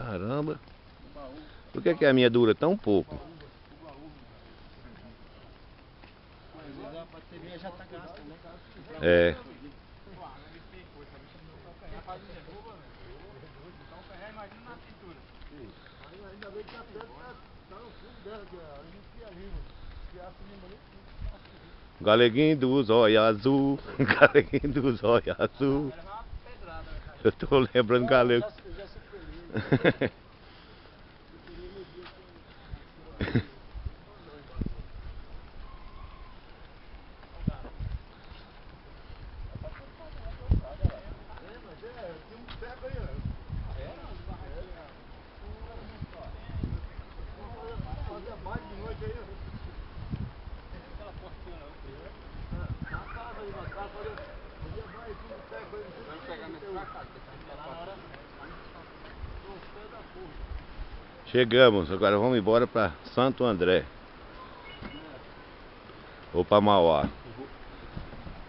Caramba. Por que a minha dura tão pouco? Às vezes a bateria já tá gasta, né? É. Ainda bem que a pedra tá no fundo dela, que a gente ia ali, mano. Se acima ali, Galeguinho dos olhos azul. Galeguinho dos olhos azul. Eu tô lembrando galego. eu já superei. Tem um pego aí, ó. Fazer a bike de noite aí, ó. Aquela portona, na casa aí, na casa, fazia bike, tudo pego aí. Vai pegar minha faca, tá lá na hora. Tô pé da porra. Chegamos, agora vamos embora pra Santo André. Ou pra Mauá.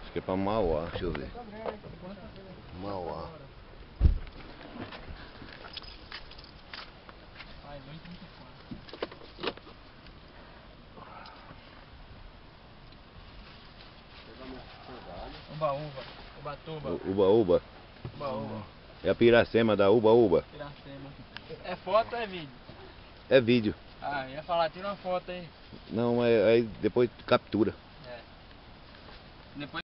Acho que é pra Mauá, deixa eu ver. Mauá. Uba-uba, Ubatuba. Uba-uba. Uba-uba. É a Piracema da Uba-uba. Piracema. É foto ou é vídeo? É vídeo. Ah, ia falar, tira uma foto aí. Não, aí depois captura. É. Depois